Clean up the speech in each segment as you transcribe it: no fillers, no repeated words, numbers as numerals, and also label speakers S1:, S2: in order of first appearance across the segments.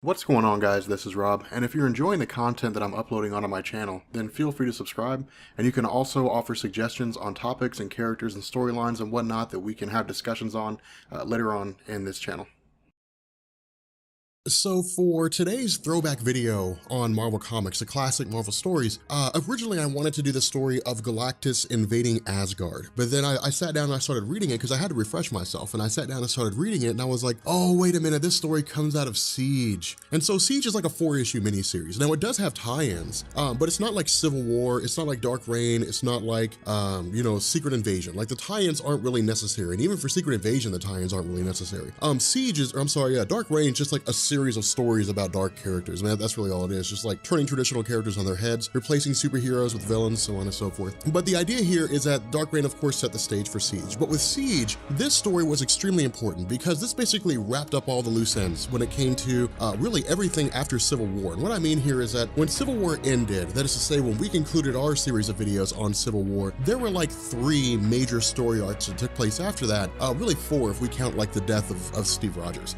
S1: What's going on, guys? This is Rob, and if you're enjoying the content that I'm uploading onto my channel, then feel free to subscribe, and you can also offer suggestions on topics and characters and storylines and whatnot that we can have discussions on later on in this channel. So for today's throwback video on Marvel Comics, the classic Marvel stories, originally I wanted to do the story of Galactus invading Asgard, but then I sat down and I started reading it because I had to refresh myself, and I sat down and started reading it and I was like, oh, wait a minute, this story comes out of Siege. And so Siege is like a 4-issue miniseries. Now it does have tie-ins, but it's not like Civil War, it's not like Dark Reign, it's not like, Secret Invasion. Like the tie-ins aren't really necessary, and even for Secret Invasion, the tie-ins aren't really necessary. Dark Reign is just like a series of stories about dark characters. Man, that's really all it is, just like turning traditional characters on their heads, replacing superheroes with villains, so on and so forth. But the idea here is that Dark Reign, of course, set the stage for Siege. But with Siege, this story was extremely important because this basically wrapped up all the loose ends when it came to really everything after Civil War. And what I mean here is that when Civil War ended, that is to say, when we concluded our series of videos on Civil War, there were like 3 major story arcs that took place after that, really 4 if we count like the death of Steve Rogers.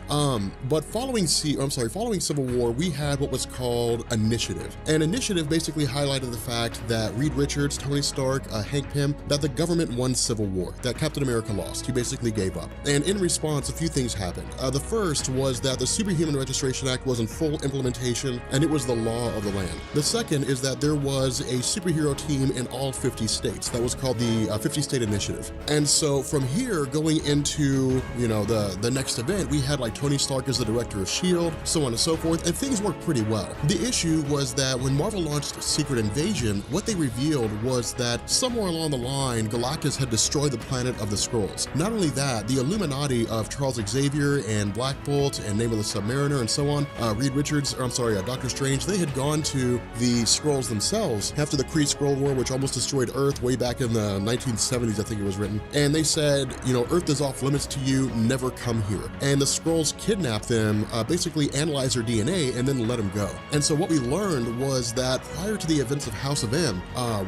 S1: But following Civil War, we had what was called Initiative. And Initiative basically highlighted the fact that Reed Richards, Tony Stark, Hank Pym, that the government won Civil War, that Captain America lost. He basically gave up. And in response, a few things happened. The first was that the Superhuman Registration Act was in full implementation, and it was the law of the land. The second is that there was a superhero team in all 50 states. That was called the 50-State Initiative. And so from here, going into, the next event, we had like Tony Stark as the director of S.H.I.E.L.D., so on and so forth, and things worked pretty well. The issue was that when Marvel launched Secret Invasion, what they revealed was that somewhere along the line, Galactus had destroyed the planet of the Skrulls. Not only that, the Illuminati of Charles Xavier and Black Bolt and Name of the Submariner and so on, Doctor Strange, they had gone to the Skrulls themselves after the Kree-Skrull War, which almost destroyed Earth way back in the 1970s, I think it was written. And they said, Earth is off limits to you, never come here. And the Skrulls kidnapped them, basically analyze their DNA and then let them go. And so what we learned was that prior to the events of House of M,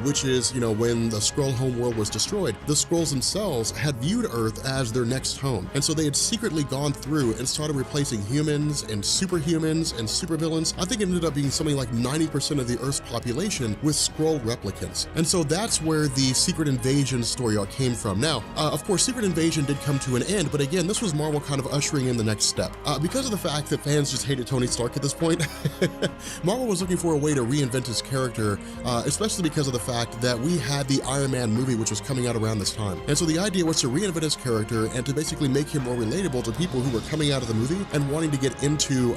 S1: which is, when the Skrull homeworld was destroyed, the Skrulls themselves had viewed Earth as their next home. And so they had secretly gone through and started replacing humans and superhumans and supervillains. I think it ended up being something like 90% of the Earth's population with Skrull replicants. And so that's where the Secret Invasion story arc came from. Now, of course, Secret Invasion did come to an end, but again, this was Marvel kind of ushering in the next step. Because of the fact that fans just hated Tony Stark at this point, Marvel was looking for a way to reinvent his character, especially because of the fact that we had the Iron Man movie, which was coming out around this time. And so the idea was to reinvent his character and to basically make him more relatable to people who were coming out of the movie and wanting to get into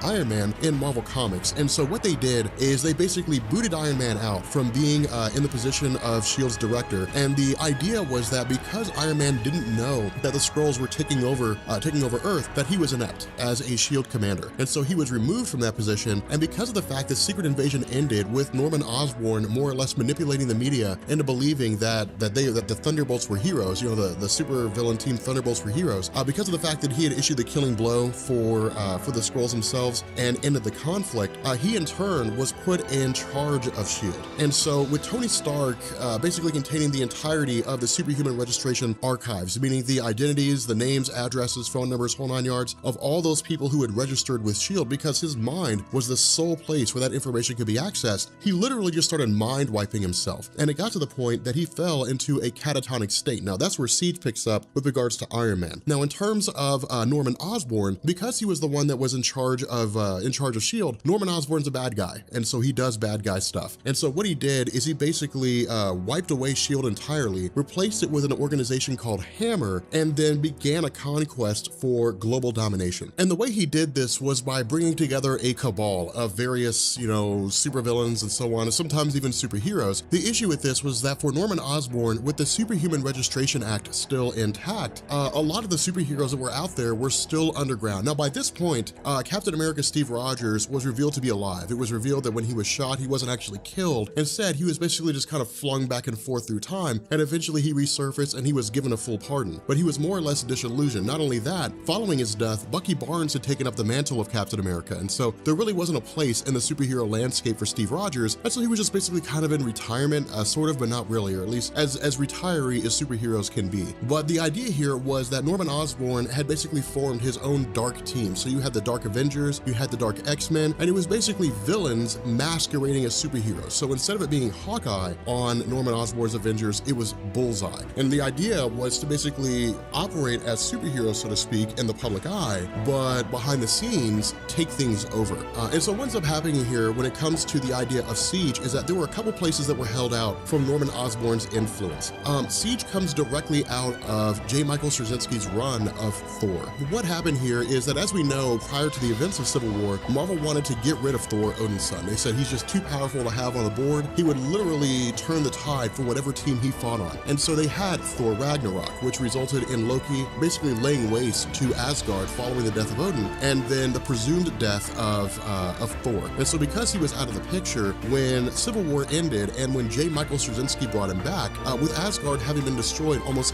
S1: Iron Man in Marvel Comics. And so what they did is they basically booted Iron Man out from being in the position of S.H.I.E.L.D.'s director. And the idea was that because Iron Man didn't know that the Skrulls were taking over Earth, that he was inept as a S.H.I.E.L.D. commander. And so he was removed from that position, and because of the fact that Secret Invasion ended with Norman Osborn more or less manipulating the media into believing that the Thunderbolts were heroes, the super villain team Thunderbolts were heroes, because of the fact that he had issued the killing blow for the Skrulls themselves and ended the conflict, he in turn was put in charge of S.H.I.E.L.D. And so with Tony Stark basically containing the entirety of the Superhuman Registration archives, meaning the identities, the names, addresses, phone numbers, whole 9 yards of all those people who had registered with S.H.I.E.L.D. because his mind was the sole place where that information could be accessed, he literally just started mind wiping himself. And it got to the point that he fell into a catatonic state. Now that's where Siege picks up with regards to Iron Man. Now in terms of Norman Osborn, because he was the one that was in charge of S.H.I.E.L.D., Norman Osborn's a bad guy, and so he does bad guy stuff. And so what he did is he basically wiped away S.H.I.E.L.D. entirely, replaced it with an organization called Hammer, and then began a conquest for global domination. And the way he did this was by bringing together a cabal of various, supervillains and so on, and sometimes even superheroes. The issue with this was that for Norman Osborn, with the Superhuman Registration Act still intact, a lot of the superheroes that were out there were still underground. Now, by this point, Captain America Steve Rogers was revealed to be alive. It was revealed that when he was shot, he wasn't actually killed. Instead, he was basically just kind of flung back and forth through time, and eventually he resurfaced and he was given a full pardon. But he was more or less disillusioned. Not only that, following his death, Bucky Barnes had taken up the mantle of Captain America, and so there really wasn't a place in the superhero landscape for Steve Rogers, and so he was just basically kind of in retirement, sort of, but not really, or at least as retiree as superheroes can be. But the idea here was that Norman Osborn had basically formed his own dark team. So you had the Dark Avengers, you had the Dark X-Men, and it was basically villains masquerading as superheroes. So instead of it being Hawkeye on Norman Osborn's Avengers, it was Bullseye. And the idea was to basically operate as superheroes, so to speak, in the public eye, but behind the scenes, take things over. And so what ends up happening here when it comes to the idea of Siege is that there were a couple places that were held out from Norman Osborn's influence. Siege comes directly out of J. Michael Straczynski's run of Thor. What happened here is that, as we know, prior to the events of Civil War, Marvel wanted to get rid of Thor, Odin's son. They said he's just too powerful to have on the board. He would literally turn the tide for whatever team he fought on. And so they had Thor Ragnarok, which resulted in Loki basically laying waste to Asgard following the death of Odin, and then the presumed death of Thor. And so because he was out of the picture when Civil War ended and when J. Michael Straczynski brought him back, with Asgard having been destroyed almost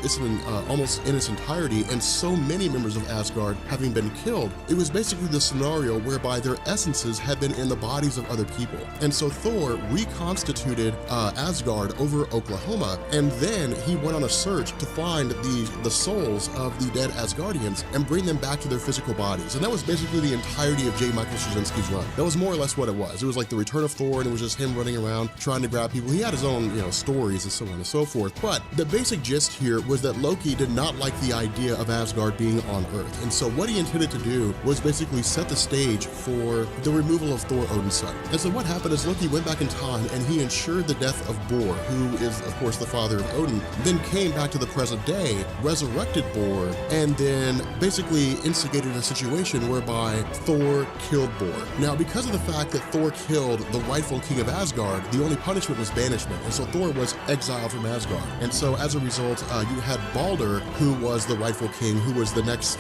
S1: in its entirety and so many members of Asgard having been killed, it was basically the scenario whereby their essences had been in the bodies of other people. And so Thor reconstituted Asgard over Oklahoma, and then he went on a search to find the souls of the dead Asgardians and bring them back to their physical bodies. And that was basically the entirety of J. Michael Straczynski's run. That was more or less what it was. It was like the return of Thor, and it was just him running around trying to grab people. He had his own, stories and so on and so forth. But the basic gist here was that Loki did not like the idea of Asgard being on Earth. And so what he intended to do was basically set the stage for the removal of Thor, Odin's son. And so what happened is Loki went back in time and he ensured the death of Bor, who is, of course, the father of Odin, then came back to the present day, resurrected Bor, and then basically instigated a situation whereby Thor killed Bor. Now, because of the fact that Thor killed the rightful king of Asgard, the only punishment was banishment. And so Thor was exiled from Asgard. And so as a result, you had Balder, who was the rightful king, who was the next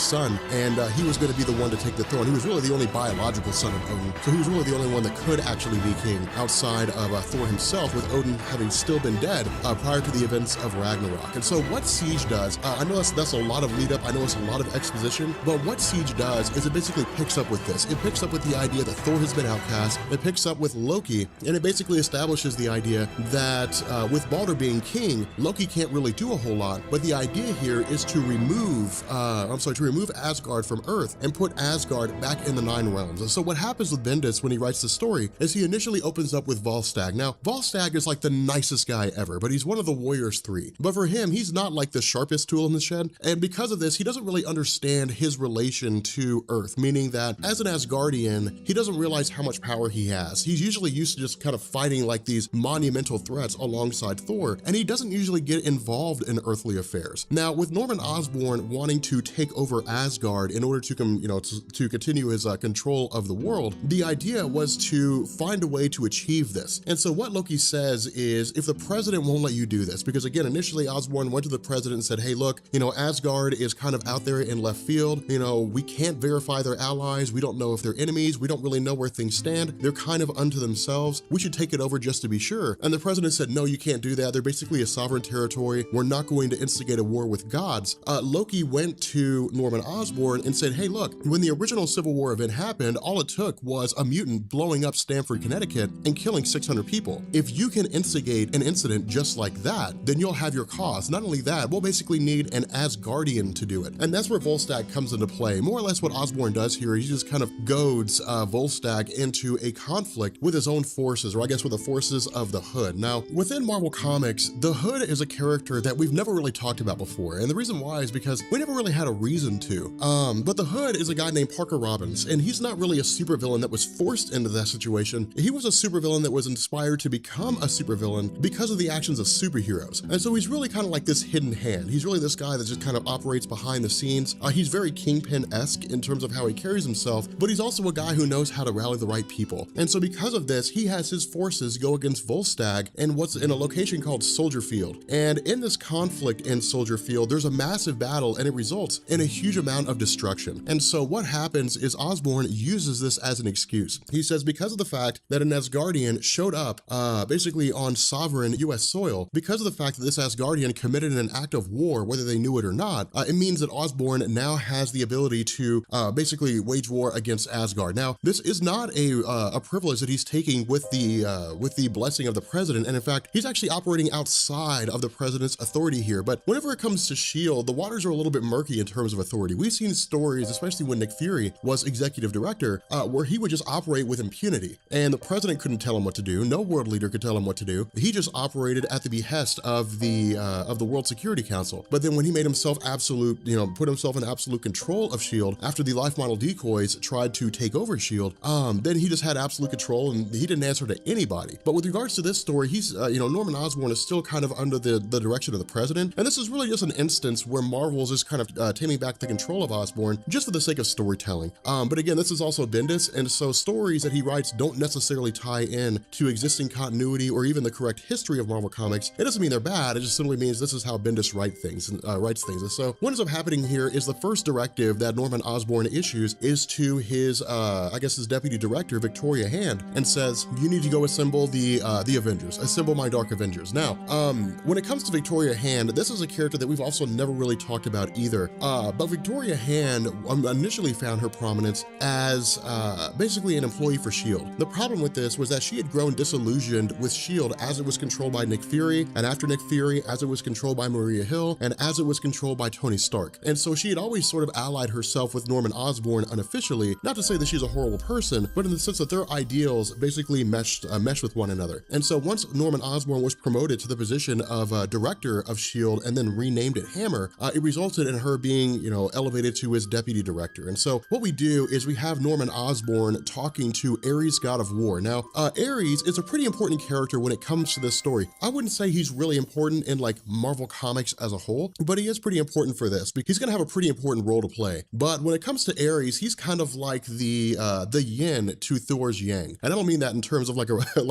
S1: son, and he was going to be the one to take the throne. He was really the only biological son of Odin, so he was really the only one that could actually be king outside of Thor himself, with Odin having still been dead prior to the events of Ragnarok. And so what Siege does, I know that's a lot of lead up, I know it's a lot of exposition, but what Siege does is it basically picks up with this. It picks up with the idea that Thor has been outcast, it picks up with Loki, and it basically establishes the idea that with Balder being king, Loki can't really do a whole lot, but the idea here is to remove Asgard from Earth and put Asgard back in the Nine Realms. And so what happens with Bendis when he writes the story is he initially opens up with Volstagg. Now, Volstagg is like the nicest guy ever, but he's one of the Warriors Three. But for him, he's not like the sharpest tool in the shed, and because of this, he doesn't really understand his relation to Earth, meaning that as an Asgardian, he doesn't realize how much power he has. He's usually used to just kind of fighting like these monumental threats alongside Thor, and he doesn't usually get involved in earthly affairs. Now, with Norman Osborn wanting to take over Asgard in order to continue his control of the world, the idea was to find a way to achieve this. And so what Loki says is, if the president won't let you do this, because again, initially Osborn went to the president and said, hey, look, Asgard is kind of out there in left field. We can't verify their allies. We don't know if they're enemies. We don't really know where things stand. They're kind of unto themselves. We should take it over just to be sure. And the president said, no, you can't do that. They're basically a sovereign territory. We're not going to instigate a war with gods. Loki went to Norman Osborn and said, hey, look, when the original Civil War event happened, all it took was a mutant blowing up Stamford, Connecticut and killing 600 people. If you can instigate an incident just like that, then you'll have your cause. Not only that, we'll basically need an Asgardian to do it. And that's where Volstagg comes into play. More or less what Osborn does here, he just kind of goads Volstagg into a conflict with his own forces, or I guess with the forces of the Hood. Now, within Marvel Comics, the Hood is a character that we've never really talked about before. And the reason why is because we never really had a reason to. But the Hood is a guy named Parker Robbins, and he's not really a supervillain that was forced into that situation. He was a supervillain that was inspired to become a supervillain because of the actions of superheroes. And so he's really kind of like this hidden hand. He's really this guy that just kind of operates behind the scenes. He's very Kingpin-esque in terms of how he carries himself, but he's also a guy who knows how to rally the right people. And so because of this, he has his forces go against Volstagg in what's in a location called Soldier Field. And in this conflict in Soldier Field, there's a massive battle and it results in a huge amount of destruction. And so what happens is Osborn uses this as an excuse. He says because of the fact that an Asgardian showed up basically on sovereign US soil, because of the fact that this Asgardian committed an act of war, whether they knew it or not, it means that Osborn now has the ability to basically wage war against Asgard. Now, this is not a privilege that he's taking with the blessing of the president, and in fact, he's actually operating outside of the president's authority here. But whenever it comes to S.H.I.E.L.D., the waters are a little bit murky in terms of authority. We've seen stories, especially when Nick Fury was executive director, where he would just operate with impunity, and the president couldn't tell him what to do. No world leader could tell him what to do. He just operated at the behest of the World Security Council. But then when he made himself put himself in absolute control of S.H.I.E.L.D. after the life model decoys tried to take over S.H.I.E.L.D., then he just had absolute control and he didn't answer to anybody. But with regards to this story, he's, Norman Osborn is still kind of under the direction of the president. And this is really just an instance where Marvel's is kind of taming back the control of Osborn just for the sake of storytelling. But again, this is also Bendis, and so stories that he writes don't necessarily tie in to existing continuity or even the correct history of Marvel Comics. It doesn't mean they're bad, it just simply means this is how Bendis writes things. And so what ends up happening here is the first directive that Norman Osborn issues is to his, his deputy director, Victoria Hand, and says, you need to go assemble the Avengers, assemble my Dark Avengers. Now, when it comes to Victoria Hand, this is a character that we've also never really talked about either, but Victoria Hand initially found her prominence as basically an employee for S.H.I.E.L.D. The problem with this was that she had grown disillusioned with S.H.I.E.L.D. as it was controlled by Nick Fury, and after Nick Fury, as it was controlled by Maria Hill, and as it was controlled by Tony Stark. And so she had always sort of allied herself with Norman Osborn unofficially, not to say that she's a horrible person, but in the sense that their ideals basically meshed with one another. And so once Norman Osborn was promoted to the position of director of S.H.I.E.L.D. and then renamed it Hammer, it resulted in her being, elevated to his deputy director. And so what we do is we have Norman Osborn talking to Ares, God of War. Now, Ares is a pretty important character when it comes to this story. I wouldn't say he's really important in like Marvel Comics as a whole, but he is pretty important for this because he's gonna have a pretty important role to play. But when it comes to Ares, he's kind of like the yin to Thor's yang. And I don't mean that in terms of like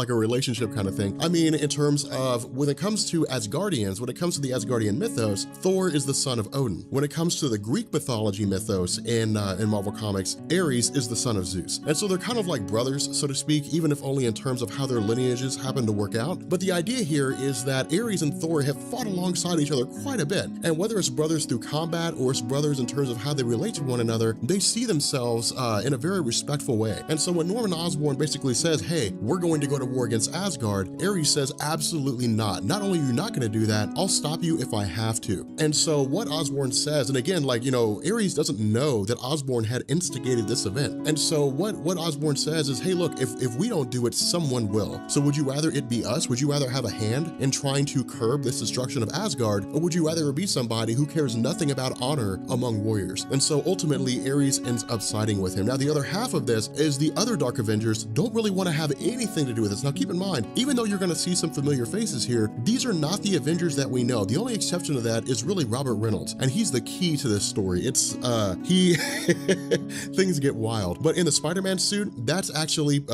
S1: a relationship kind of thing. I mean in terms of when it comes to Asgardians, when it comes to the Asgardian mythos, Thor is the son of Odin. When it comes to the Greek mythology mythos in Marvel Comics, Ares is the son of Zeus. And so they're kind of like brothers, so to speak, even if only in terms of how their lineages happen to work out. But the idea here is that Ares and Thor have fought alongside each other quite a bit. And whether it's brothers through combat or it's brothers in terms of how they relate to one another, they see themselves in a very respectful way. And so when Norman Osborn basically says, hey, we're going to go to war against Asgard, Ares says, absolutely not. Not only are you not going to do that, I'll stop you if I have to. And so what Osborn says, and again, Ares doesn't know that Osborn had instigated this event. And so what Osborn says is, hey, look, if we don't do it, someone will. So would you rather it be us? Would you rather have a hand in trying to curb this destruction of Asgard? Or would you rather be somebody who cares nothing about honor among warriors? And so ultimately, Ares ends up siding with him. Now, the other half of this is the other Dark Avengers don't really want to have anything to do with this. Now, keep in mind, even though you're going to see some familiar faces here, these are not the Avengers that we know. The only exception to that is really Robert Reynolds, and he's the key to this story. It's, things get wild. But in the Spider-Man suit, that's actually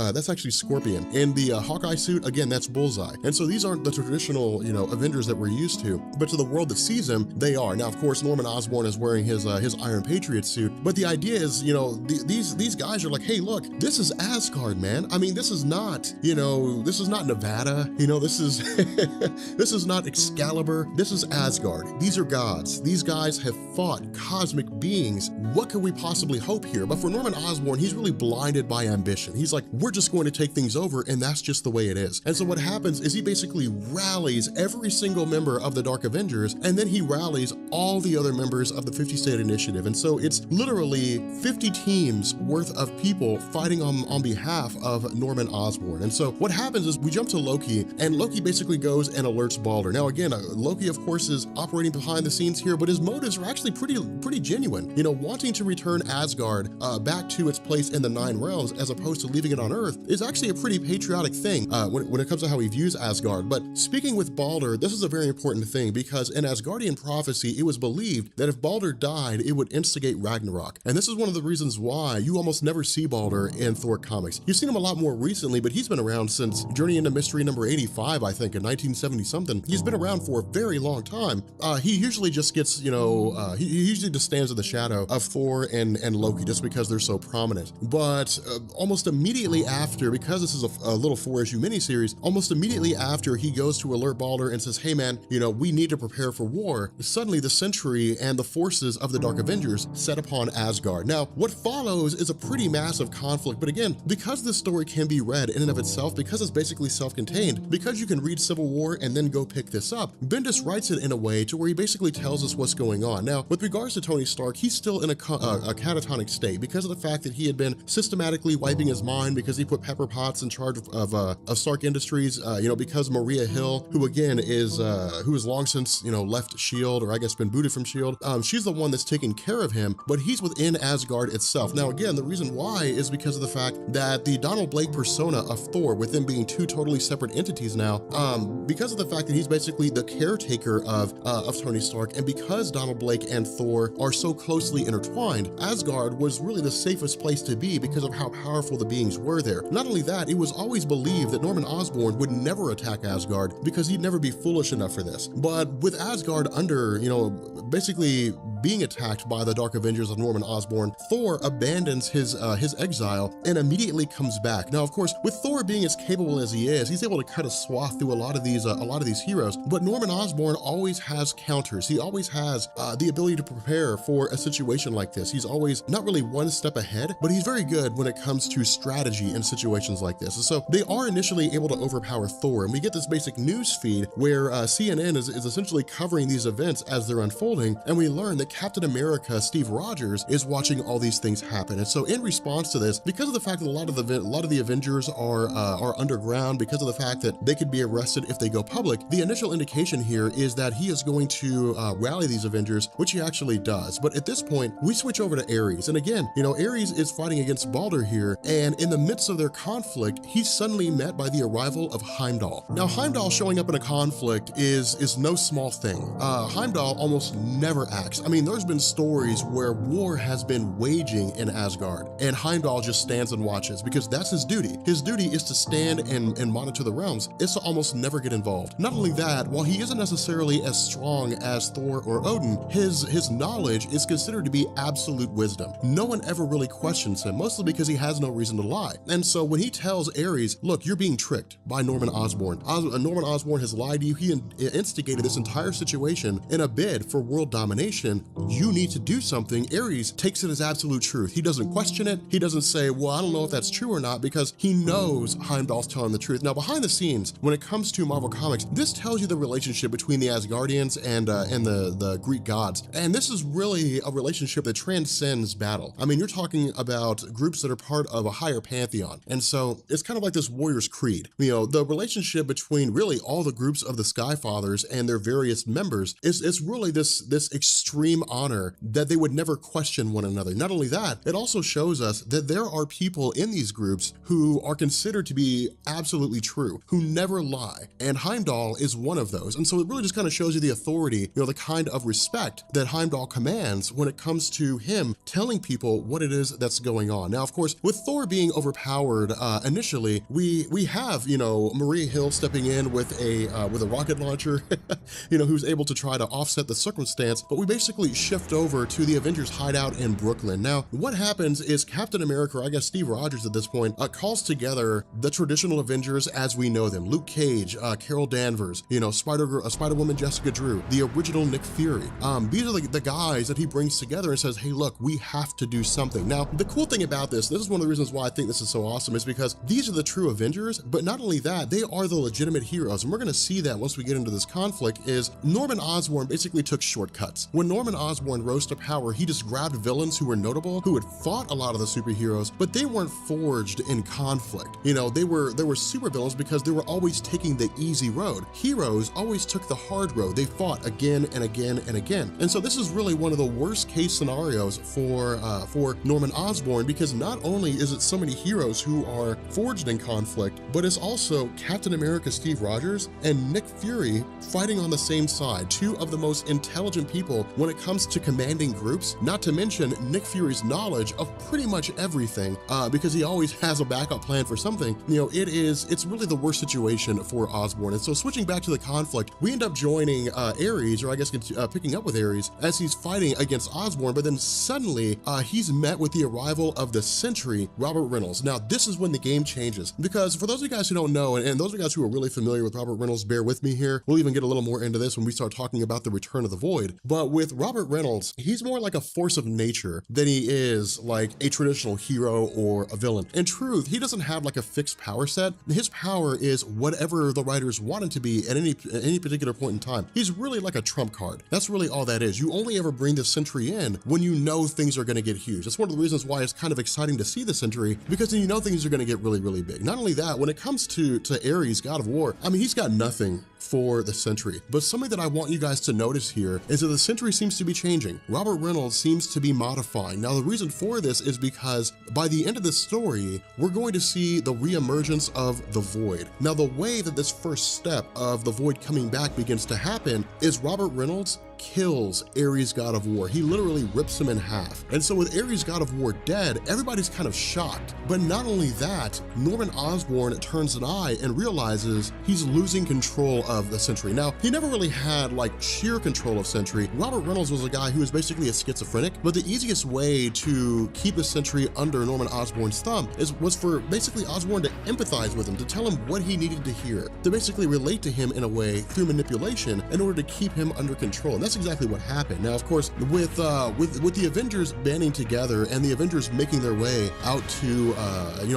S1: Scorpion. In the Hawkeye suit, again, that's Bullseye. And so these aren't the traditional, Avengers that we're used to, but to the world that sees them, they are. Now, of course, Norman Osborn is wearing his Iron Patriot suit, but the idea is, these guys are like, hey, look, this is Asgard, man. I mean, this is not, this is not Nevada, this is, this is not Excalibur, this is Asgard. These are gods. These guys have fought cosmic beings. What could we possibly hope here? But for Norman Osborn, he's really blinded by ambition. He's like, we're just going to take things over, and that's just the way it is. And so what happens is he basically rallies every single member of the Dark Avengers, and then he rallies all the other members of the 50-State Initiative. And so it's literally 50 teams worth of people fighting on behalf of Norman Osborn. And so what happens is we jump to Loki, and Loki basically goes and alerts Balder. Now again, Loki of course is operating behind the scenes here, but his motives are actually pretty genuine. Wanting to return Asgard back to its place in the Nine Realms as opposed to leaving it on Earth is actually a pretty patriotic thing when it comes to how he views Asgard. But speaking with Balder, this is a very important thing because in Asgardian prophecy, it was believed that if Balder died, it would instigate Ragnarok. And this is one of the reasons why you almost never see Balder in Thor comics. You've seen him a lot more recently, but he's been around since Journey into Mystery number 85, I think, in 1970 something. He's been around for a very long time. He usually just gets, he usually just stands in the shadow of Thor and Loki just because they're so prominent. But almost immediately after, because this is a little 4-issue miniseries, almost immediately after he goes to alert Balder and says, hey man, we need to prepare for war, suddenly the Sentry and the forces of the Dark Avengers Avengers set upon Asgard. Now, what follows is a pretty massive conflict, but again, because this story can be read in and of itself, because it's basically self-contained, because you can read Civil War and then go pick this up, Bendis writes it in a way to where he basically tells us what's going on. Now, with regards to Tony Stark, he's still in a catatonic state because of the fact that he had been systematically wiping his mind because he put Pepper Potts in charge of Stark Industries, because Maria Hill, who again is, who has long since, left S.H.I.E.L.D., or I guess been booted from S.H.I.E.L.D., she's the one that's taking care of him, but he's within Asgard itself. Now, again, the reason why is because of the fact that the Donald Blake persona of Thor, with them being two totally separate entities now, because of the fact that he's basically the caretaker of Tony Stark, and because Donald Blake and Thor are so closely intertwined, Asgard was really the safest place to be because of how powerful the beings were there. Not only that, it was always believed that Norman Osborn would never attack Asgard because he'd never be foolish enough for this. But with Asgard under, basically being attacked by the Dark Avengers of Norman Osborn, Thor abandons his exile and immediately comes back. Now, of course, with Thor being as capable as he is, he's able to cut a swath through a lot of these heroes, but Norman Osborn always has counters. He always has the ability to prepare for a situation like this. He's always not really one step ahead, but he's very good when it comes to strategy in situations like this. And so they are initially able to overpower Thor, and we get this basic news feed where CNN is essentially covering these events as they're unfolding, and we learn that Captain America, Steve Rogers, is watching all these things happen. And so in response to this, because of the fact that a lot of the Avengers are underground, because of the fact that they could be arrested if they go public, the initial indication here is that he is going to rally these Avengers, which he actually does. But at this point, we switch over to Ares. And again, Ares is fighting against Balder here, and in the midst of their conflict, he's suddenly met by the arrival of Heimdall. Now, Heimdall showing up in a conflict is no small thing. Heimdall almost never acts. I mean, there's been stories where war has been waging in Asgard, and Heimdall just stands and watches because that's his duty. His duty is to stand and monitor the realms. It's to almost never get involved. Not only that, while he isn't necessarily as strong as Thor or Odin, his knowledge is considered to be absolute wisdom. No one ever really questions him, mostly because he has no reason to lie. And so when he tells Ares, look, you're being tricked by Norman Osborn. Norman Osborn has lied to you. He instigated this entire situation in a bid for world domination. You need to do something. Ares takes it as absolute truth. He doesn't question it. He doesn't say, well, I don't know if that's true or not, because he knows Heimdall's telling the truth. Now, behind the scenes, when it comes to Marvel Comics, this tells you the relationship between the Asgardians and the Greek gods. And this is really a relationship that transcends battle. I mean, you're talking about groups that are part of a higher pantheon. And so it's kind of like this warrior's creed. The relationship between really all the groups of the Skyfathers and their various members is really this extreme honor that they would never question one another. Not only that, it also shows us that there are people in these groups who are considered to be absolutely true, who never lie. And Heimdall is one of those. And so it really just kind of shows you the authority, the kind of respect that Heimdall commands when it comes to him telling people what it is that's going on. Now, of course, with Thor being overpowered initially, we have, Maria Hill stepping in with a rocket launcher, who's able to try to offset the circumstance, but we basically shift over to the Avengers hideout in Brooklyn. Now, what happens is Captain America, or I guess Steve Rogers at this point, calls together the traditional Avengers as we know them. Luke Cage, Carol Danvers, Spider-Woman Jessica Drew, the original Nick Fury. These are the guys that he brings together and says, hey, look, we have to do something. Now, the cool thing about this is one of the reasons why I think this is so awesome, is because these are the true Avengers, but not only that, they are the legitimate heroes. And we're gonna see that once we get into this conflict. Is Norman Osborn basically took shortcuts. When Norman Osborn rose to power, he just grabbed villains who were notable, who had fought a lot of the superheroes, but they weren't forged in conflict. They were supervillains because they were always taking the easy road. Heroes always took the hard road. They fought again and again and again. And so this is really one of the worst case scenarios for Norman Osborn, because not only is it so many heroes who are forged in conflict, but it's also Captain America Steve Rogers and Nick Fury fighting on the same side, two of the most intelligent people when it comes to commanding groups, not to mention Nick Fury's knowledge of pretty much everything, because he always has a backup plan for something. It's really the worst situation for Osborn. And so switching back to the conflict, we end up joining Ares, or I guess picking up with Ares, as he's fighting against Osborn, but then suddenly he's met with the arrival of the Sentry, Robert Reynolds. Now, this is when the game changes, because for those of you guys who don't know, and those of you guys who are really familiar with Robert Reynolds, bear with me here. We'll even get a little more into this when we start talking about the Return of the Void. But with Robert Reynolds, he's more like a force of nature than he is like a traditional hero or a villain. In truth, he doesn't have like a fixed power set. His power is whatever the writers want it to be at any particular point in time. He's really like a trump card. That's really all that is. You only ever bring the Sentry in when you know things are gonna get huge. That's one of the reasons why it's kind of exciting to see the Sentry, because then you know things are gonna get really, really big. Not only that, when it comes to Ares, God of War, I mean, he's got nothing for the Sentry. But something that I want you guys to notice here is that the Sentry seems to be changing. Robert Reynolds seems to be modifying. Now, the reason for this is because by the end of the story, we're going to see the reemergence of the Void. Now, the way that this first step of the Void coming back begins to happen is Robert Reynolds kills Ares, God of War. He literally rips him in half. And so with Ares, God of War dead, everybody's kind of shocked. But not only that, Norman Osborn turns an eye and realizes he's losing control of the Sentry. Now, he never really had like sheer control of Sentry. Robert Reynolds was a guy who was basically a schizophrenic, but the easiest way to keep the Sentry under Norman Osborn's thumb was for basically Osborn to empathize with him, to tell him what he needed to hear, to basically relate to him in a way through manipulation in order to keep him under control. And that's exactly what happened. Now, of course, with the Avengers banding together and the Avengers making their way out to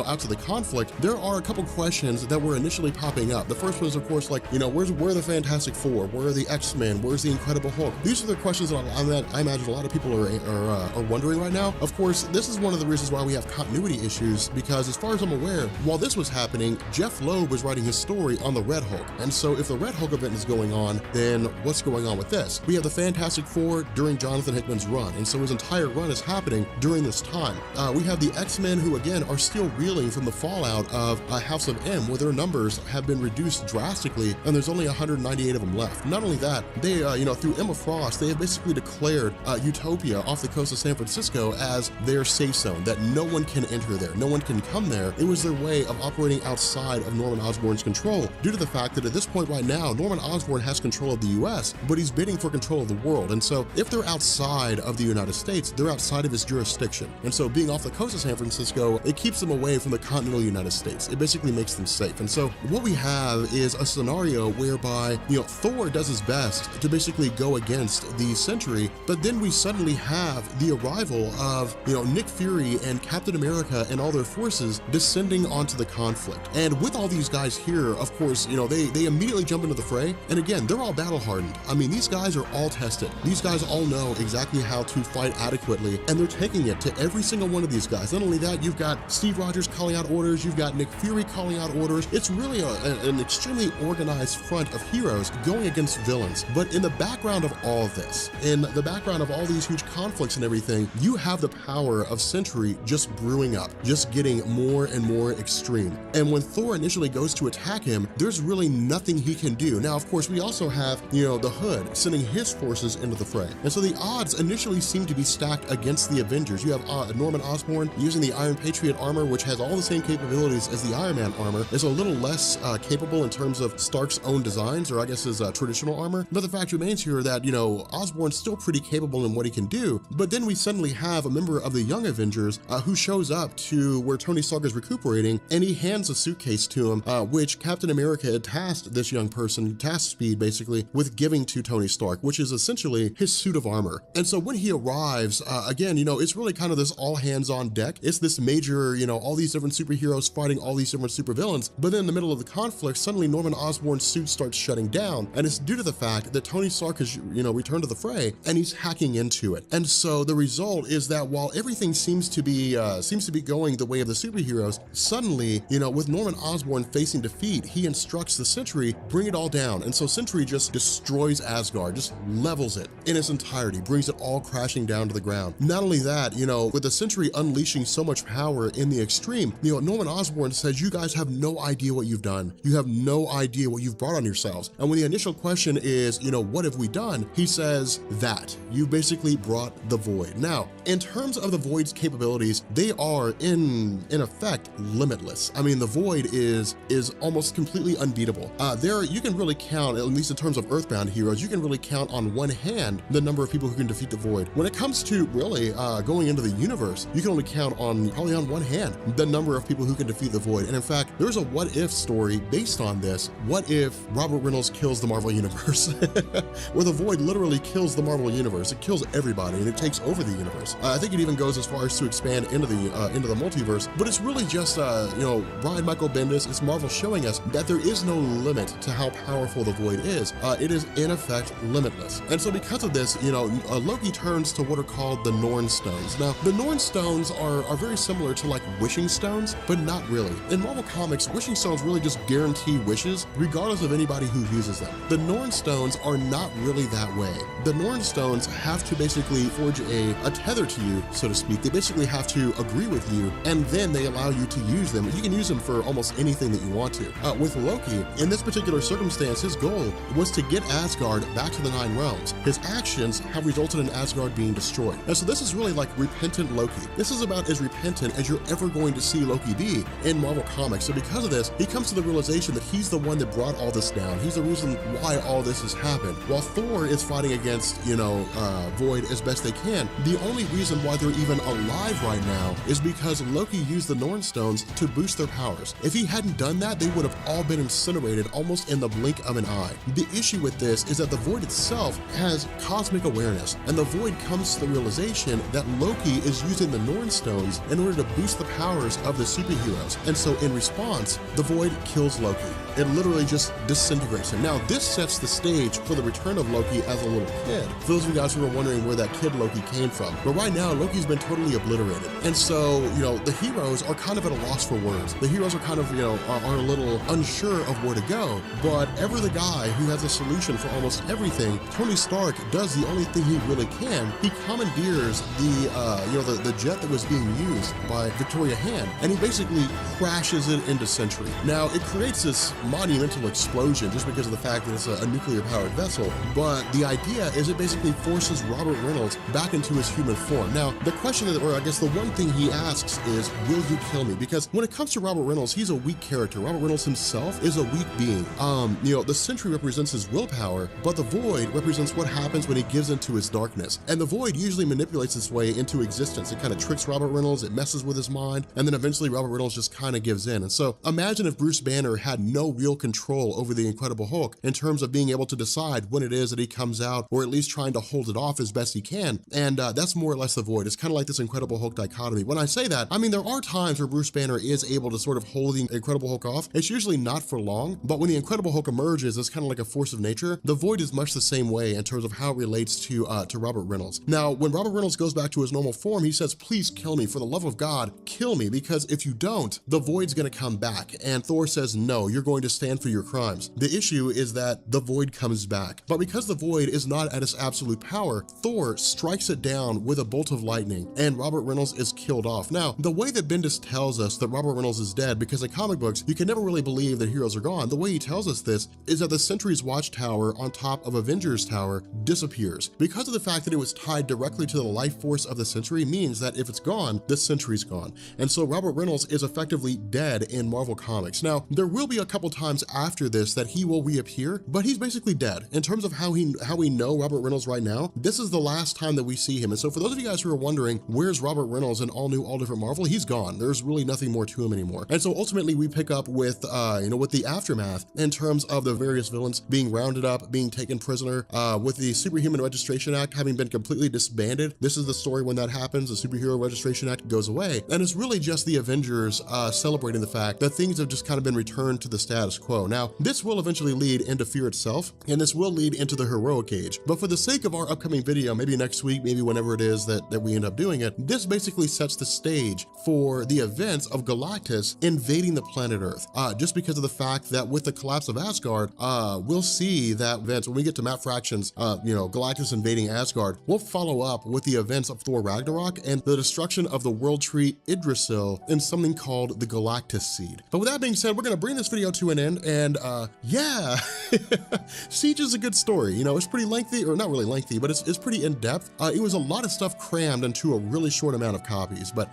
S1: out to the conflict, there are a couple questions that were initially popping up. The first one is, of course, like, where are the Fantastic Four? Where are the X-Men? Where's the Incredible Hulk? These are the questions that I imagine a lot of people are wondering right now. Of course, this is one of the reasons why we have continuity issues, because as far as I'm aware, while this was happening, Jeff Loeb was writing his story on the Red Hulk. And so if the Red Hulk event is going on, then what's going on with this? We have the Fantastic Four during Jonathan Hickman's run, and so his entire run is happening during this time. We have the X-Men, who again are still reeling from the fallout of House of M, where their numbers have been reduced drastically, and there's only 198 of them left. Not only that, they, through Emma Frost, they have basically declared Utopia off the coast of San Francisco as their safe zone, that no one can enter there, no one can come there. It was their way of operating outside of Norman Osborn's control, due to the fact that at this point right now, Norman Osborn has control of the US, but he's bidding for control of the world. And so if they're outside of the United States, they're outside of his jurisdiction. And so being off the coast of San Francisco, it keeps them away from the continental United States. It basically makes them safe. And so what we have is a scenario whereby, Thor does his best to basically go against the Sentry, but then we suddenly have the arrival of, Nick Fury and Captain America and all their forces descending onto the conflict. And with all these guys here, of course, they immediately jump into the fray. And again, they're all battle hardened. I mean, these guys are all tested. These guys all know exactly how to fight adequately, and they're taking it to every single one of these guys. Not only that, you've got Steve Rogers calling out orders, you've got Nick Fury calling out orders. It's really an extremely organized front of heroes going against villains. But in the background of all of this, in the background of all these huge conflicts and everything, you have the power of Sentry just brewing up, just getting more and more extreme. And when Thor initially goes to attack him, there's really nothing he can do. Now, of course, we also have, the Hood sending his forces into the fray. And so the odds initially seem to be stacked against the Avengers. You have Norman Osborn using the Iron Patriot armor, which has all the same capabilities as the Iron Man armor. It's a little less capable in terms of Stark's own designs, or I guess his traditional armor. But the fact remains here that, Osborn's still pretty capable in what he can do. But then we suddenly have a member of the Young Avengers who shows up to where Tony Stark is recuperating, and he hands a suitcase to him, which Captain America had tasked this young person, tasked Speed basically, with giving to Tony Stark, which is essentially his suit of armor. And so when he arrives, again, it's really kind of this all hands on deck. It's this major, all these different superheroes fighting all these different supervillains. But then in the middle of the conflict, suddenly Norman Osborn's suit starts shutting down. And it's due to the fact that Tony Stark has, returned to the fray, and he's hacking into it. And so the result is that while everything seems to be going the way of the superheroes, suddenly, with Norman Osborn facing defeat, he instructs the Sentry, bring it all down. And so Sentry just destroys Asgard, just levels it in its entirety, brings it all crashing down to the ground. Not only that, with the Sentry unleashing so much power in the extreme, Norman Osborn says, you guys have no idea what you've done. You have no idea what you've brought on yourselves. And when the initial question is, what have we done? He says that you basically brought the Void. Now, in terms of the Void's capabilities, they are in effect limitless. I mean, the Void is almost completely unbeatable. You can really count, at least in terms of Earthbound heroes, you can really count on one hand the number of people who can defeat the Void. When it comes to really going into the universe, you can only count on probably on one hand the number of people who can defeat the Void. And in fact, there's a what if story based on this. What if Robert Reynolds kills the Marvel Universe? Where the Void literally kills the Marvel Universe. It kills everybody and it takes over the universe. I think it even goes as far as to expand into the multiverse, but it's really just, Brian Michael Bendis, it's Marvel showing us that there is no limit to how powerful the Void is. It is in effect limitless. And so because of this, Loki turns to what are called the Norn Stones. Now, the Norn Stones are very similar to like wishing stones, but not really. In Marvel Comics, wishing stones really just guarantee wishes, regardless of anybody who uses them. The Norn Stones are not really that way. The Norn Stones have to basically forge a tether to you, so to speak. They basically have to agree with you, and then they allow you to use them. You can use them for almost anything that you want to. With Loki, in this particular circumstance, his goal was to get Asgard back to the Nine Realms. His actions have resulted in Asgard being destroyed. And so this is really like repentant Loki. This is about as repentant as you're ever going to see Loki be in Marvel Comics. So because of this, he comes to the realization that he's the one that brought all this down. He's the reason why all this has happened. While Thor is fighting against, Void as best they can, the only reason why they're even alive right now is because Loki used the Norn Stones to boost their powers. If he hadn't done that, they would have all been incinerated almost in the blink of an eye. The issue with this is that the Void itself has cosmic awareness, and the Void comes to the realization that Loki is using the Norn Stones in order to boost the powers of the superheroes. And so in response, the Void kills Loki. It literally just disintegrates him. Now, this sets the stage for the return of Loki as a little kid. For those of you guys who are wondering where that kid Loki came from, but right now, Loki's been totally obliterated. And so, the heroes are kind of at a loss for words. The heroes are kind of, are a little unsure of where to go, but ever the guy who has a solution for almost everything, Tony Stark does the only thing he really can. He commandeers the jet that was being used by Victoria Hand, and he basically crashes it into Sentry. Now, it creates this monumental explosion just because of the fact that it's a nuclear-powered vessel, but the idea is it basically forces Robert Reynolds back into his human form. Now, the question, or I guess the one thing he asks is, will you kill me? Because when it comes to Robert Reynolds, he's a weak character. Robert Reynolds himself is a weak being. The Sentry represents his willpower, but the Void represents what happens when he gives into his darkness. And the Void usually manipulates its way into existence. It kind of tricks Robert Reynolds, it messes with his mind, and then eventually Robert Reynolds just kind of gives in. And so imagine if Bruce Banner had no real control over the Incredible Hulk in terms of being able to decide when it is that he comes out, or at least trying to hold it off as best he can. And that's more or less the Void. It's kind of like this Incredible Hulk dichotomy. When I say that, I mean, there are times where Bruce Banner is able to sort of hold the Incredible Hulk off. It's usually not for long, but when the Incredible Hulk emerges, it's kind of like a force of nature. The Void is much the same way in terms of how it relates to Robert Reynolds. Now, when Robert Reynolds goes back to his normal form, he says, please kill me. For the love of God, kill me, because if you don't, the Void's gonna come back. And Thor says, no, you're going to stand for your crimes. The issue is that the Void comes back. But because the Void is not at its absolute power, Thor strikes it down with a bolt of lightning, and Robert Reynolds is killed off. Now, the way that Bendis tells us that Robert Reynolds is dead, because in comic books, you can never really believe that heroes are gone. The way he tells us this is that the Sentry's watchtower on top of Avengers Tower disappears. Because of the fact that it was tied directly to the life force of the Sentry means that if it's gone, the Sentry's gone. And so Robert Reynolds is effectively dead in Marvel Comics. Now, there will be a couple times after this that he will reappear, but he's basically dead. In terms of how we know Robert Reynolds right now, this is the last time that we see him. And so for those of you guys who are wondering, where's Robert Reynolds in all new, all different Marvel? He's gone. There's really nothing more to him anymore. And so ultimately we pick up with, with the aftermath in terms of the various villains being rounded up, being taken prisoner, with the Superhuman Registration Act having been completely disbanded. This is the story when that happens. The Superhero Registration Act goes away. And it's really just the Avengers celebrating the fact that things have just kind of been returned to the status quo. Now, this will eventually lead into Fear itself, and this will lead into the Heroic Age. But for the sake of our upcoming video, maybe next week, maybe whenever it is that we end up doing it, this basically sets the stage for the events of Galactus invading the planet Earth. Just because of the fact that with the collapse of Asgard, we'll see that events, when we get to Matt Fraction's, Galactus invading Asgard, we'll follow up with the events of Thor Ragnarok and the destruction of the world tree Yggdrasil in something called the Galactus Seed. But with that being said, we're gonna bring this video to an end, and yeah, Siege is a good story. It's pretty lengthy, or not really lengthy, but it's pretty in-depth. It was a lot of stuff crammed into a really short amount of copies, but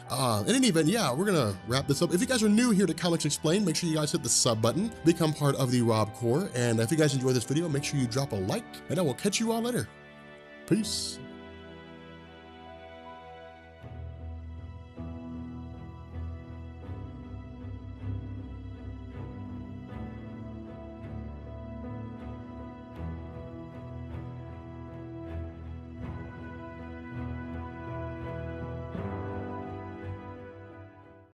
S1: in any event, yeah, we're gonna wrap this up. If you guys are new here to Comics Explained, make sure you guys hit the sub button, become part of the Rob Corps, and if you guys enjoyed this video, make sure you drop a like, and I will catch you all later. Peace.